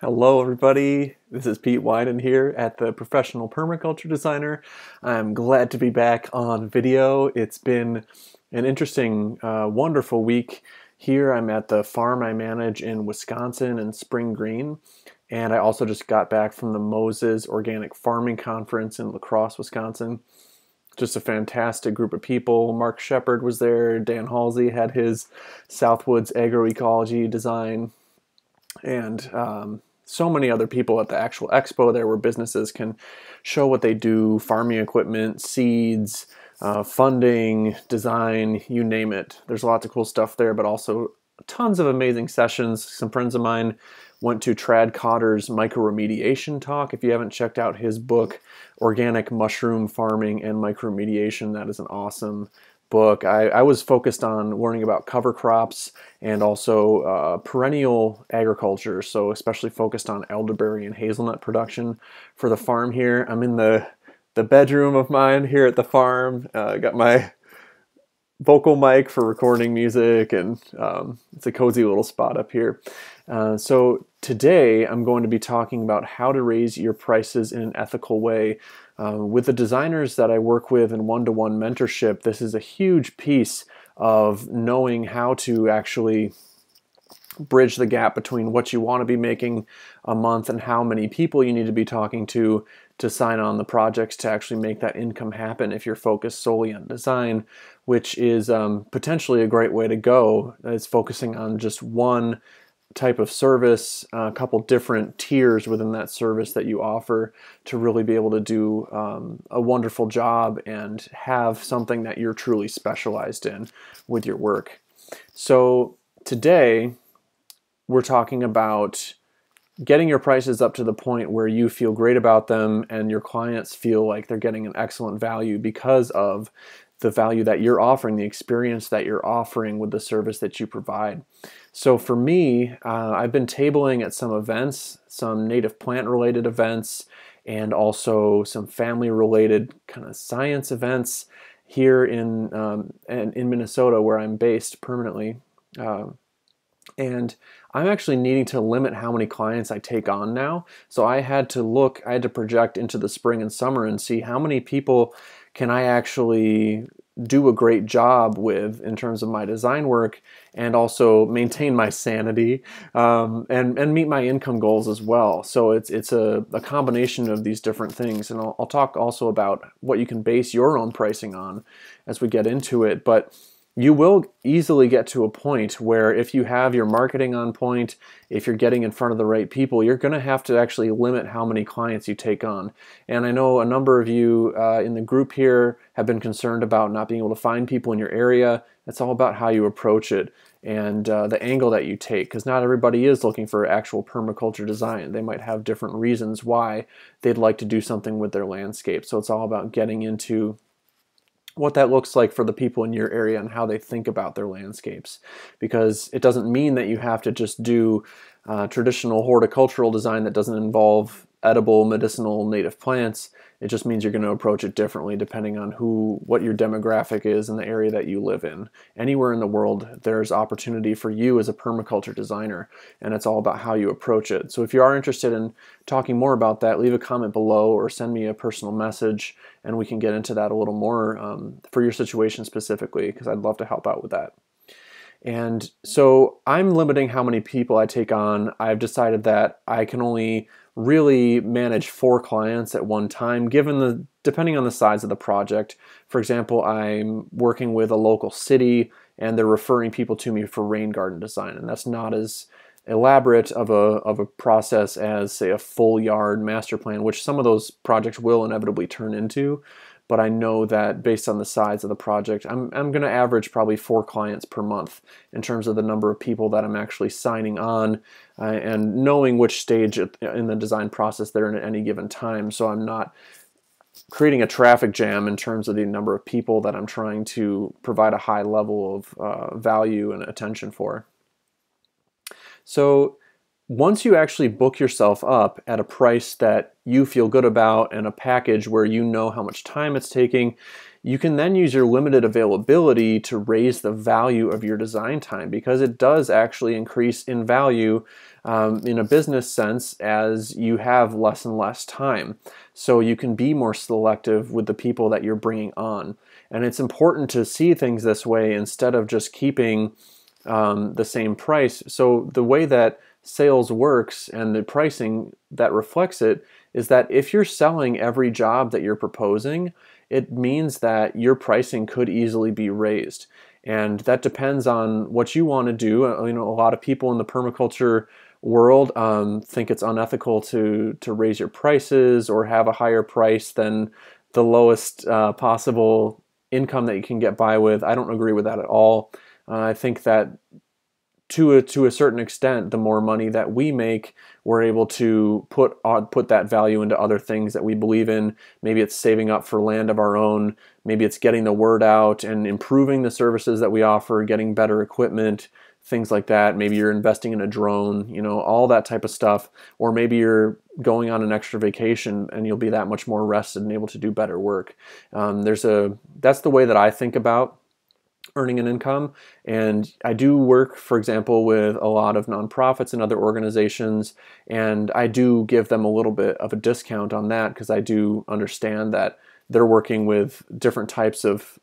Hello everybody, this is Pete Wyden here at the Professional Permaculture Designer. I'm glad to be back on video. It's been an interesting, wonderful week here. I'm at the farm I manage in Wisconsin in Spring Green, and I also just got back from the Moses Organic Farming Conference in La Crosse, Wisconsin. Just a fantastic group of people. Mark Shepard was there, Dan Halsey had his Southwoods Agroecology design, and so many other people at the actual expo there where businesses can show what they do, farming equipment, seeds, funding, design, you name it. There's lots of cool stuff there, but also tons of amazing sessions. Some friends of mine went to Trad Cotter's microremediation talk. If you haven't checked out his book, Organic Mushroom Farming and Microremediation, that is an awesome book. I was focused on learning about cover crops and also perennial agriculture, so especially focused on elderberry and hazelnut production for the farm here. I'm in the bedroom of mine here at the farm. Got my vocal mic for recording music, and it's a cozy little spot up here. So today I'm going to be talking about how to raise your prices in an ethical way. With the designers that I work with in one-to-one mentorship, this is a huge piece of knowing how to actually bridge the gap between what you want to be making a month and how many people you need to be talking to sign on the projects to actually make that income happen if you're focused solely on design, which is potentially a great way to go. It's focusing on just one type of service, a couple different tiers within that service that you offer to really be able to do a wonderful job and have something that you're truly specialized in with your work. So today we're talking about getting your prices up to the point where you feel great about them and your clients feel like they're getting an excellent value because of the value that you're offering, the experience that you're offering with the service that you provide. So for me, I've been tabling at some events, some native plant related events, and also some family related kind of science events here in Minnesota, where I'm based permanently. And I'm actually needing to limit how many clients I take on now. So I had to project into the spring and summer and see how many people can I actually do a great job with in terms of my design work, and also maintain my sanity and meet my income goals as well. So it's a combination of these different things, and I'll talk also about what you can base your own pricing on as we get into it. But you will easily get to a point where if you have your marketing on point, if you're getting in front of the right people, you're going to have to actually limit how many clients you take on. And I know a number of you in the group here have been concerned about not being able to find people in your area. It's all about how you approach it and the angle that you take, because not everybody is looking for actual permaculture design. They might have different reasons why they'd like to do something with their landscape. So it's all about getting into what that looks like for the people in your area and how they think about their landscapes. Because it doesn't mean that you have to just do traditional horticultural design that doesn't involve edible, medicinal, native plants. It just means you're going to approach it differently depending on what your demographic is in the area that you live in. Anywhere in the world, there's opportunity for you as a permaculture designer, and it's all about how you approach it. So if you are interested in talking more about that, leave a comment below or send me a personal message, and we can get into that a little more for your situation specifically, because I'd love to help out with that. And so I'm limiting how many people I take on. I've decided that I can only really manage 4 clients at one time, depending on the size of the project. For example, I'm working with a local city and they're referring people to me for rain garden design, and that's not as elaborate of a process as, say, a full yard master plan, which some of those projects will inevitably turn into. But I know that based on the size of the project, I'm going to average probably 4 clients per month in terms of the number of people that I'm actually signing on and knowing which stage in the design process they're in at any given time. So I'm not creating a traffic jam in terms of the number of people that I'm trying to provide a high level of value and attention for. So once you actually book yourself up at a price that you feel good about and a package where you know how much time it's taking, you can then use your limited availability to raise the value of your design time, because it does actually increase in value in a business sense as you have less and less time. So you can be more selective with the people that you're bringing on. And it's important to see things this way instead of just keeping the same price. So the way that sales works and the pricing that reflects it is that if you're selling every job that you're proposing, it means that your pricing could easily be raised. And that depends on what you want to do. You know, a lot of people in the permaculture world think it's unethical to raise your prices or have a higher price than the lowest possible income that you can get by with. I don't agree with that at all. I think that to a certain extent, the more money that we make, we're able to put that value into other things that we believe in. Maybe it's saving up for land of our own. Maybe it's getting the word out and improving the services that we offer, getting better equipment, things like that. Maybe you're investing in a drone, you know, all that type of stuff. Or maybe you're going on an extra vacation and you'll be that much more rested and able to do better work. That's the way that I think about earning an income. And I do work, for example, with a lot of nonprofits and other organizations, and I do give them a little bit of a discount on that because I do understand that they're working with different types of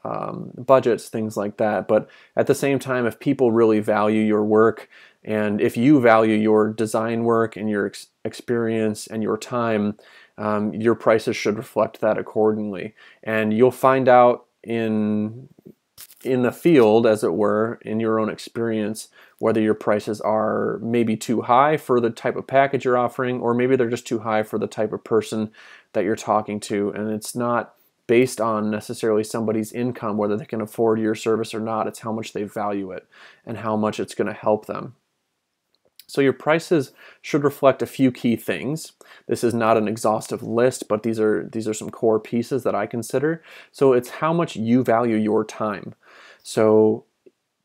budgets, things like that. But at the same time, if people really value your work, and if you value your design work and your experience and your time, your prices should reflect that accordingly. And you'll find out in the field, as it were, in your own experience, whether your prices are maybe too high for the type of package you're offering, or maybe they're just too high for the type of person that you're talking to. And it's not based on necessarily somebody's income, whether they can afford your service or not. It's how much they value it and how much it's going to help them. So your prices should reflect a few key things. This is not an exhaustive list, but these are some core pieces that I consider. So it's how much you value your time. So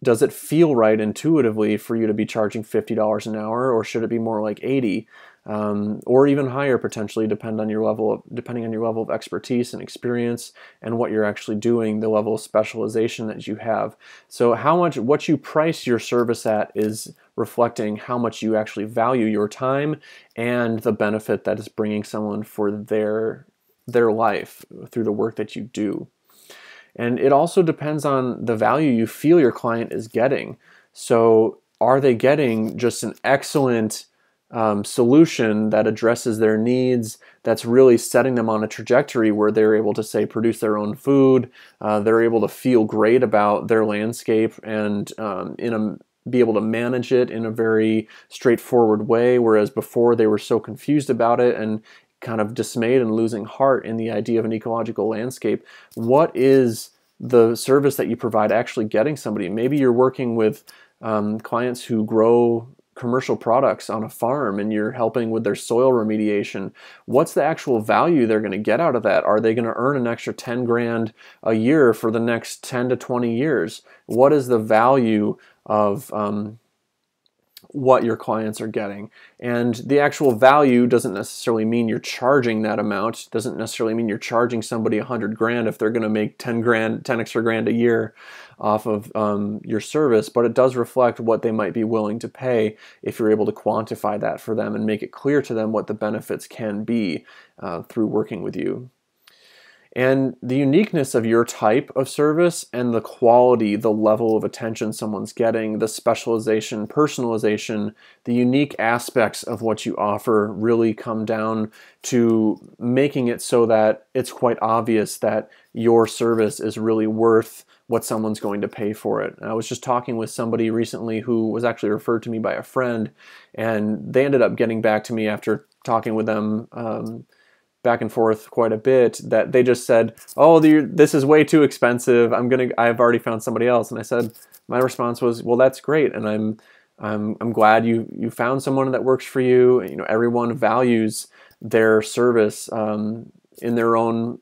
does it feel right intuitively for you to be charging $50 an hour, or should it be more like 80? Or even higher potentially, depending on your level of expertise and experience and what you're actually doing, the level of specialization that you have. So what you price your service at is reflecting how much you actually value your time and the benefit that is bringing someone for their life through the work that you do. And it also depends on the value you feel your client is getting. So are they getting just an excellent solution that addresses their needs, that's really setting them on a trajectory where they're able to, say, produce their own food, they're able to feel great about their landscape and be able to manage it in a very straightforward way, whereas before they were so confused about it and kind of dismayed and losing heart in the idea of an ecological landscape. What is the service that you provide actually getting somebody? Maybe you're working with clients who grow commercial products on a farm and you're helping with their soil remediation. What's the actual value they're going to get out of that? Are they going to earn an extra 10 grand a year for the next 10 to 20 years? What is the value of what your clients are getting? And the actual value doesn't necessarily mean you're charging that amount. Doesn't necessarily mean you're charging somebody 100 grand if they're going to make 10 extra grand a year off of your service, but it does reflect what they might be willing to pay if you're able to quantify that for them and make it clear to them what the benefits can be through working with you. And the uniqueness of your type of service and the quality, the level of attention someone's getting, the specialization, personalization, the unique aspects of what you offer really come down to making it so that it's quite obvious that your service is really worth what someone's going to pay for it. And I was just talking with somebody recently who was actually referred to me by a friend, and they ended up getting back to me after talking with them back and forth quite a bit, that they just said, "Oh, this is way too expensive. I've already found somebody else." And I said, my response was, "Well, that's great, and I'm glad you found someone that works for you. You know, everyone values their service in their own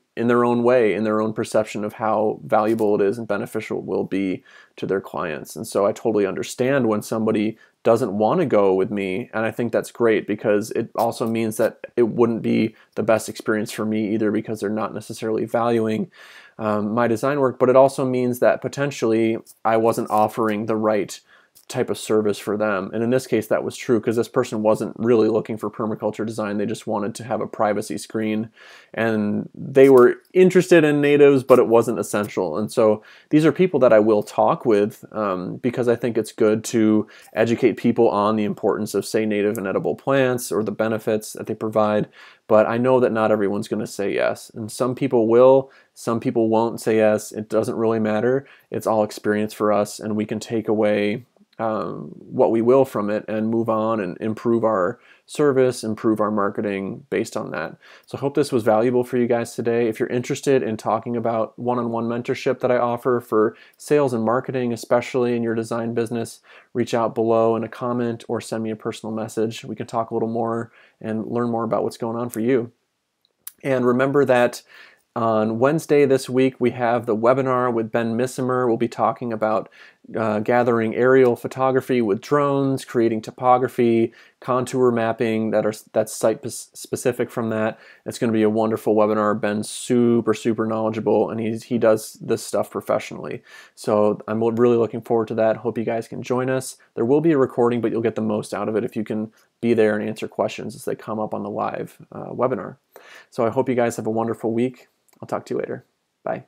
way, in their own perception of how valuable it is and beneficial it will be to their clients." And so I totally understand when somebody doesn't want to go with me, and I think that's great because it also means that it wouldn't be the best experience for me either, because they're not necessarily valuing my design work, but it also means that potentially I wasn't offering the right type of service for them. And in this case, that was true because this person wasn't really looking for permaculture design. They just wanted to have a privacy screen, and they were interested in natives, but it wasn't essential. And so these are people that I will talk with because I think it's good to educate people on the importance of, say, native and edible plants or the benefits that they provide. But I know that not everyone's going to say yes. And some people will, some people won't say yes. It doesn't really matter. It's all experience for us, and we can take away what we will from it and move on and improve our service, improve our marketing based on that. So I hope this was valuable for you guys today. If you're interested in talking about one-on-one mentorship that I offer for sales and marketing, especially in your design business, reach out below in a comment or send me a personal message. We can talk a little more and learn more about what's going on for you. And remember that on Wednesday this week, we have the webinar with Ben Missimer. We'll be talking about gathering aerial photography with drones, creating topography, contour mapping that's site specific from that. It's going to be a wonderful webinar. Ben's super knowledgeable, and he does this stuff professionally. So I'm really looking forward to that. Hope you guys can join us. There will be a recording, but you'll get the most out of it if you can be there and answer questions as they come up on the live webinar. So I hope you guys have a wonderful week. I'll talk to you later. Bye.